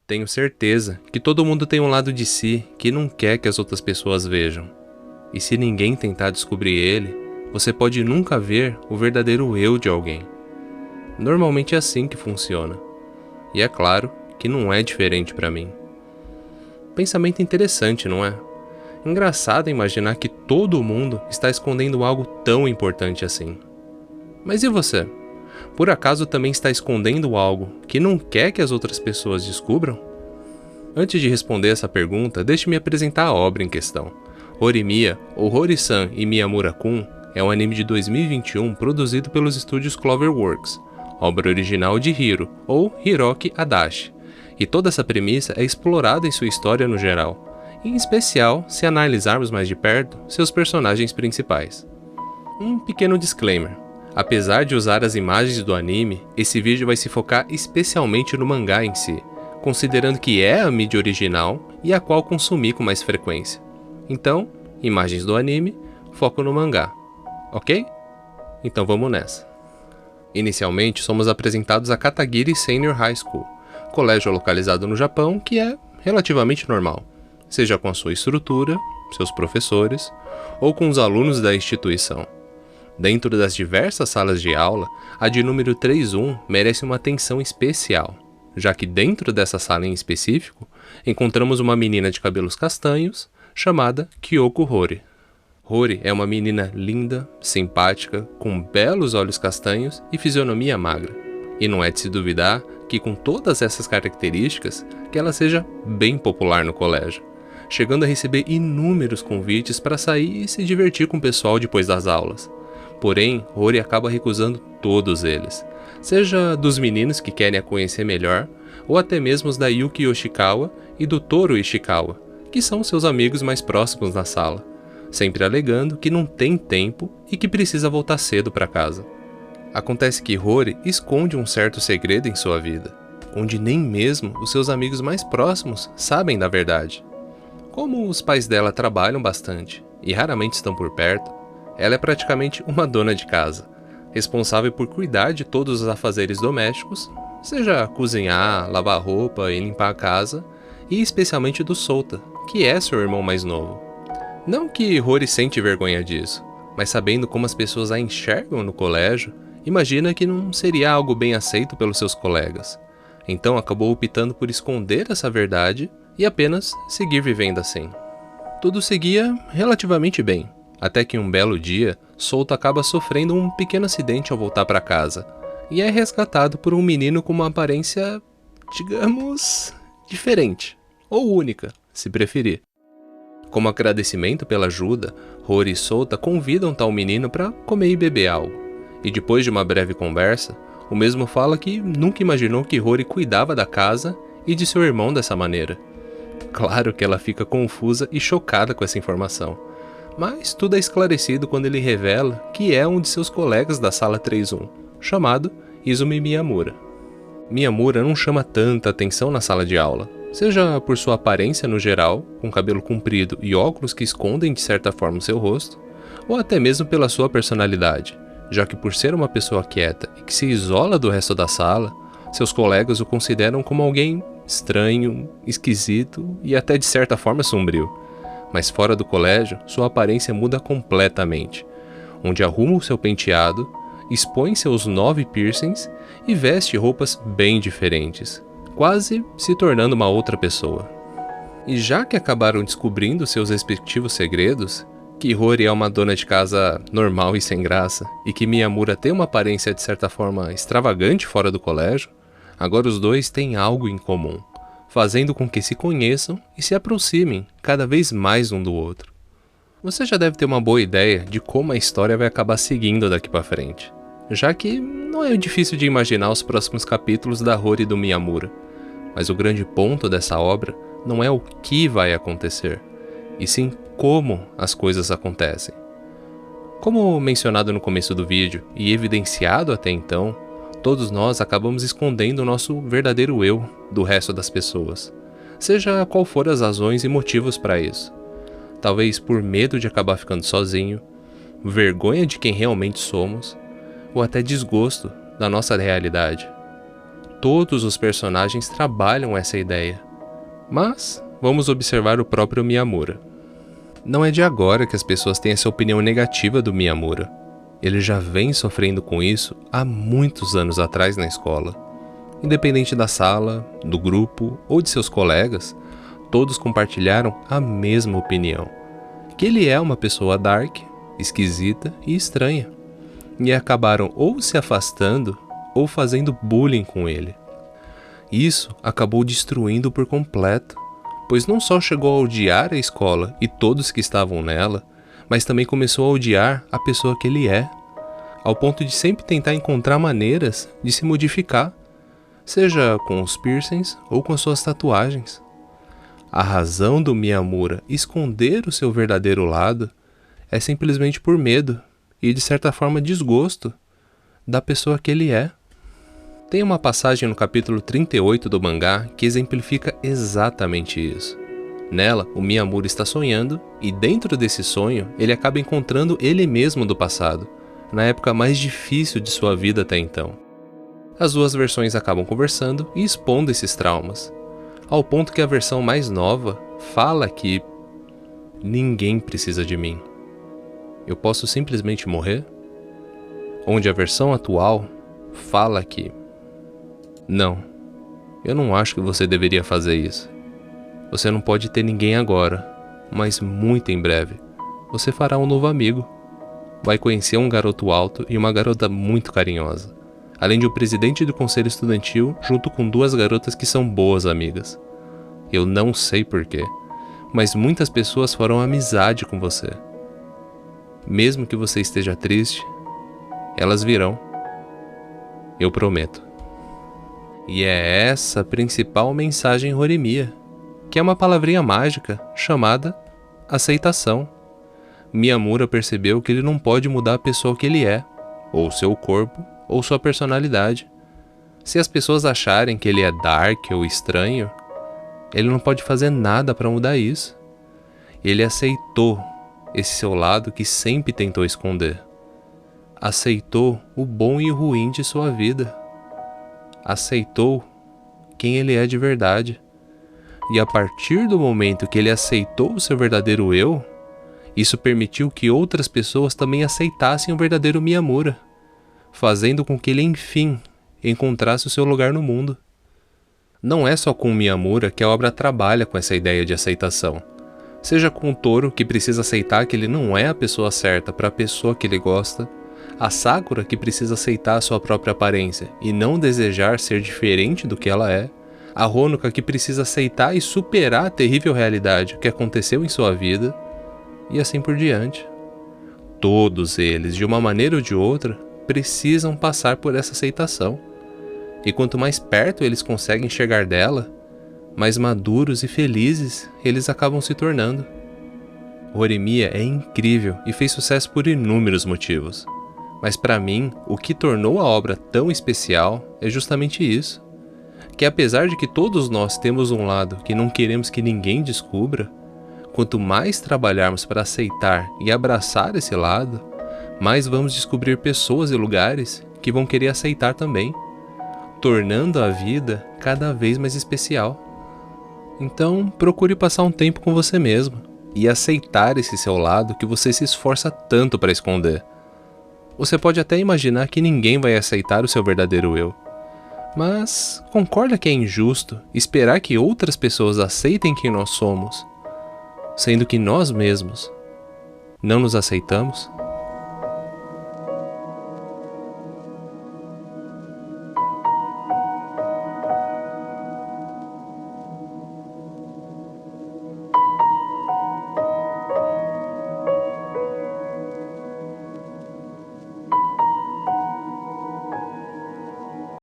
Tenho certeza que todo mundo tem um lado de si que não quer que as outras pessoas vejam. E se ninguém tentar descobrir ele, você pode nunca ver o verdadeiro eu de alguém. Normalmente é assim que funciona. E é claro que não é diferente para mim. Pensamento interessante, não é? Engraçado imaginar que todo mundo está escondendo algo tão importante assim. Mas e você? Por acaso também está escondendo algo que não quer que as outras pessoas descubram? Antes de responder essa pergunta, deixe-me apresentar a obra em questão. Horimiya, ou Hori-san e Miyamura-kun, é um anime de 2021 produzido pelos estúdios Cloverworks, obra original de Hiro, ou Hiroki Adachi, e toda essa premissa é explorada em sua história no geral, em especial se analisarmos mais de perto seus personagens principais. Um pequeno disclaimer: apesar de usar as imagens do anime, esse vídeo vai se focar especialmente no mangá em si, considerando que é a mídia original e a qual consumi com mais frequência. Então, imagens do anime, foco no mangá, ok? Então vamos nessa. Inicialmente, somos apresentados a Katagiri Senior High School, colégio localizado no Japão que é relativamente normal, seja com a sua estrutura, seus professores, ou com os alunos da instituição. Dentro das diversas salas de aula, a de número 31 merece uma atenção especial, já que dentro dessa sala em específico, encontramos uma menina de cabelos castanhos, chamada Kyoko Hori. Hori é uma menina linda, simpática, com belos olhos castanhos e fisionomia magra. E não é de se duvidar que com todas essas características, que ela seja bem popular no colégio, chegando a receber inúmeros convites para sair e se divertir com o pessoal depois das aulas. Porém, Hori acaba recusando todos eles, seja dos meninos que querem a conhecer melhor, ou até mesmo os da Yuki Yoshikawa e do Toru Ishikawa, que são seus amigos mais próximos na sala, sempre alegando que não tem tempo e que precisa voltar cedo para casa. Acontece que Hori esconde um certo segredo em sua vida, onde nem mesmo os seus amigos mais próximos sabem da verdade. Como os pais dela trabalham bastante e raramente estão por perto, ela é praticamente uma dona de casa, responsável por cuidar de todos os afazeres domésticos, seja cozinhar, lavar roupa e limpar a casa, e especialmente do Souta, que é seu irmão mais novo. Não que Hori sente vergonha disso, mas sabendo como as pessoas a enxergam no colégio, imagina que não seria algo bem aceito pelos seus colegas. Então acabou optando por esconder essa verdade e apenas seguir vivendo assim. Tudo seguia relativamente bem, até que um belo dia, Souta acaba sofrendo um pequeno acidente ao voltar para casa, e é resgatado por um menino com uma aparência, digamos, diferente, ou única, se preferir. Como agradecimento pela ajuda, Hori e Souta convidam tal menino para comer e beber algo, e depois de uma breve conversa, o mesmo fala que nunca imaginou que Hori cuidava da casa e de seu irmão dessa maneira. Claro que ela fica confusa e chocada com essa informação, mas tudo é esclarecido quando ele revela que é um de seus colegas da sala 31, chamado Izumi Miyamura. Miyamura não chama tanta atenção na sala de aula, seja por sua aparência no geral, com cabelo comprido e óculos que escondem de certa forma o seu rosto, ou até mesmo pela sua personalidade, já que por ser uma pessoa quieta e que se isola do resto da sala, seus colegas o consideram como alguém estranho, esquisito e até de certa forma sombrio. Mas fora do colégio, sua aparência muda completamente, onde arruma o seu penteado, expõe seus 9 piercings e veste roupas bem diferentes, quase se tornando uma outra pessoa. E já que acabaram descobrindo seus respectivos segredos, que Hori é uma dona de casa normal e sem graça, e que Miyamura tem uma aparência de certa forma extravagante fora do colégio, agora os dois têm algo em comum, fazendo com que se conheçam e se aproximem cada vez mais um do outro. Você já deve ter uma boa ideia de como a história vai acabar seguindo daqui para frente, já que não é difícil de imaginar os próximos capítulos da Hori e do Miyamura, mas o grande ponto dessa obra não é o que vai acontecer, e sim como as coisas acontecem. Como mencionado no começo do vídeo e evidenciado até então, todos nós acabamos escondendo o nosso verdadeiro eu do resto das pessoas, seja qual for as razões e motivos para isso. Talvez por medo de acabar ficando sozinho, vergonha de quem realmente somos, ou até desgosto da nossa realidade. Todos os personagens trabalham essa ideia. Mas vamos observar o próprio Miyamura. Não é de agora que as pessoas têm essa opinião negativa do Miyamura. Ele já vem sofrendo com isso há muitos anos atrás na escola. Independente da sala, do grupo ou de seus colegas, todos compartilharam a mesma opinião. Que ele é uma pessoa dark, esquisita e estranha. E acabaram ou se afastando ou fazendo bullying com ele. Isso acabou destruindo por completo, pois não só chegou a odiar a escola e todos que estavam nela, mas também começou a odiar a pessoa que ele é, ao ponto de sempre tentar encontrar maneiras de se modificar, seja com os piercings ou com as suas tatuagens. A razão do Miyamura esconder o seu verdadeiro lado é simplesmente por medo e, de certa forma, desgosto da pessoa que ele é. Tem uma passagem no capítulo 38 do mangá que exemplifica exatamente isso. Nela, o Miyamura está sonhando e dentro desse sonho ele acaba encontrando ele mesmo do passado, na época mais difícil de sua vida até então. As duas versões acabam conversando e expondo esses traumas, ao ponto que a versão mais nova fala que ninguém precisa de mim. Eu posso simplesmente morrer? Onde a versão atual fala que não, eu não acho que você deveria fazer isso. Você não pode ter ninguém agora, mas muito em breve você fará um novo amigo. Vai conhecer um garoto alto e uma garota muito carinhosa, além de um presidente do conselho estudantil junto com duas garotas que são boas amigas. Eu não sei porquê, mas muitas pessoas farão amizade com você. Mesmo que você esteja triste, elas virão. Eu prometo. E é essa a principal mensagem Horimiya, que é uma palavrinha mágica chamada aceitação. Miyamura percebeu que ele não pode mudar a pessoa que ele é, ou seu corpo, ou sua personalidade. Se as pessoas acharem que ele é dark ou estranho, ele não pode fazer nada para mudar isso. Ele aceitou esse seu lado que sempre tentou esconder. Aceitou o bom e o ruim de sua vida. Aceitou quem ele é de verdade. E a partir do momento que ele aceitou o seu verdadeiro eu, isso permitiu que outras pessoas também aceitassem o verdadeiro Miyamura, fazendo com que ele, enfim, encontrasse o seu lugar no mundo. Não é só com o Miyamura que a obra trabalha com essa ideia de aceitação. Seja com o Toro, que precisa aceitar que ele não é a pessoa certa para a pessoa que ele gosta, a Sakura, que precisa aceitar a sua própria aparência e não desejar ser diferente do que ela é, a Honoka, que precisa aceitar e superar a terrível realidade que aconteceu em sua vida, e assim por diante. Todos eles, de uma maneira ou de outra, precisam passar por essa aceitação. E quanto mais perto eles conseguem chegar dela, mais maduros e felizes eles acabam se tornando. Horimiya é incrível e fez sucesso por inúmeros motivos. Mas para mim, o que tornou a obra tão especial é justamente isso. Que apesar de que todos nós temos um lado que não queremos que ninguém descubra, quanto mais trabalharmos para aceitar e abraçar esse lado, mais vamos descobrir pessoas e lugares que vão querer aceitar também, tornando a vida cada vez mais especial. Então, procure passar um tempo com você mesmo e aceitar esse seu lado que você se esforça tanto para esconder. Você pode até imaginar que ninguém vai aceitar o seu verdadeiro eu, mas concorda que é injusto esperar que outras pessoas aceitem quem nós somos, sendo que nós mesmos não nos aceitamos?